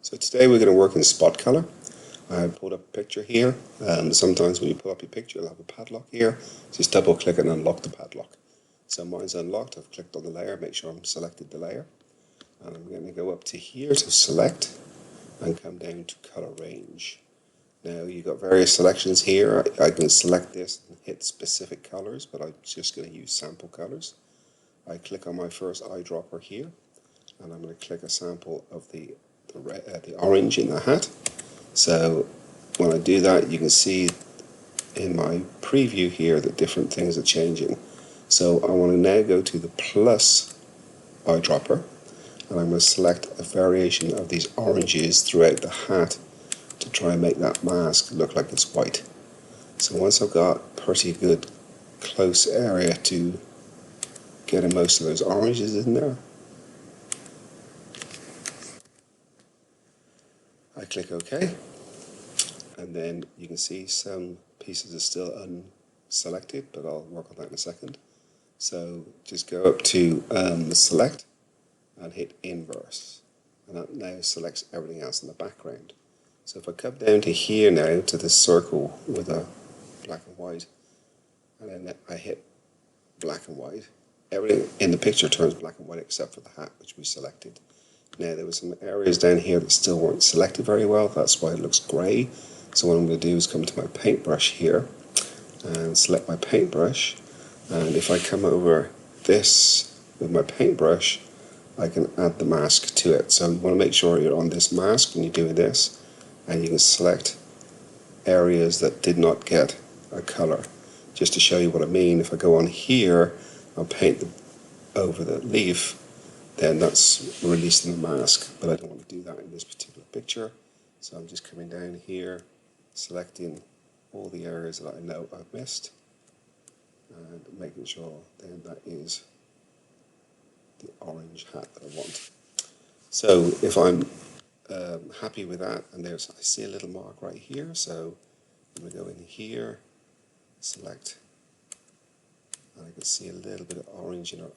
So today we're going to work in spot color. I pulled up a picture here. Sometimes when you pull up your picture you'll have a padlock here. Just double click and unlock the padlock. So mine's unlocked. I've clicked on the layer, make sure I'm selected the layer. And I'm going to go up to here to select and come down to color range. Now you've got various selections here. I can select this and hit specific colors, but I'm just going to use sample colors. I click on my first eyedropper here, and I'm going to click a sample of the orange in the hat. So when I do that, you can see in my preview here that different things are changing. So I want to now go to the plus eyedropper, and I'm going to select a variation of these oranges throughout the hat to try and make that mask look like it's white. So once I've got pretty good close area to getting most of those oranges in there, I click OK, and then you can see some pieces are still unselected, but I'll work on that in a second. So just go up to select and hit inverse, and that now selects everything else in the background. So if I come down to here now to this circle with a black and white, and then I hit black and white, everything in the picture turns black and white except for the hat, which we selected. Now there were some areas down here that still weren't selected very well, that's why it looks grey. So what I'm going to do is come to my paintbrush here and select my paintbrush, and if I come over this with my paintbrush, I can add the mask to it. So you want to make sure you're on this mask when you're doing this, and you can select areas that did not get a color. Just to show you what I mean, if I go on here, I'll paint over the leaf, then that's releasing the mask, but I don't want to do that in this particular picture. So I'm just coming down here, selecting all the areas that I know I've missed, and making sure then that is the orange hat that I want. So if I'm happy with that, and I see a little mark right here, so I'm going to go in here, select, and I can see a little bit of orange in her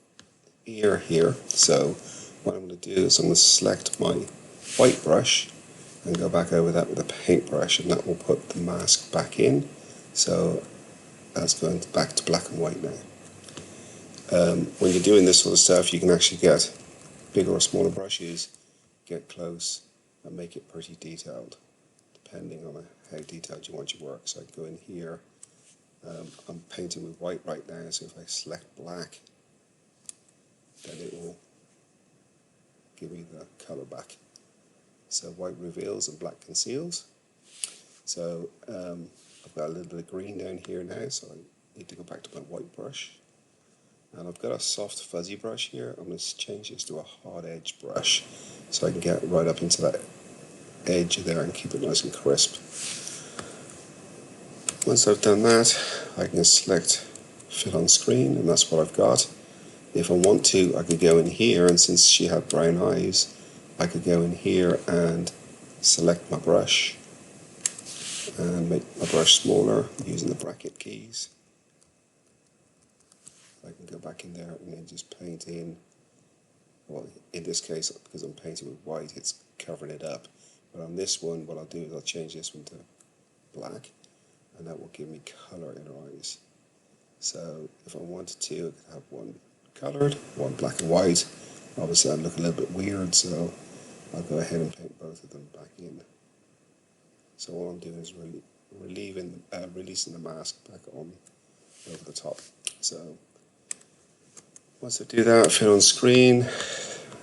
ear here. So what I'm going to do is I'm going to select my white brush and go back over that with a paintbrush, and that will put the mask back in. So that's going back to black and white now. When you're doing this sort of stuff, you can actually get bigger or smaller brushes, get close and make it pretty detailed, depending on how detailed you want your work. So I can go in here. I'm painting with white right now, so if I select black, then it will give me the color back. So white reveals and black conceals. So I've got a little bit of green down here now, so I need to go back to my white brush. And I've got a soft fuzzy brush here. I'm going to change this to a hard edge brush so I can get right up into that edge there and keep it nice and crisp. Once I've done that, I can select fit on screen, and that's what I've got. If I want to, I could go in here, and since she had brown eyes, I could go in here and select my brush and make my brush smaller using the bracket keys. I can go back in there and then just paint in, well, in this case, because I'm painting with white, it's covering it up. But on this one, what I'll do is I'll change this one to black, and that will give me color in her eyes. So if I wanted to, I could have one colored, one black and white. Obviously I'd look a little bit weird, so I'll go ahead and paint both of them back in. So all I'm doing is releasing the mask back on over the top. So once I do that, fit on screen,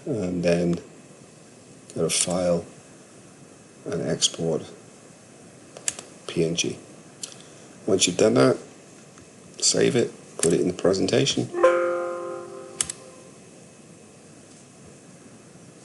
and then go to File and Export PNG. Once you've done that, save it, put it in the presentation.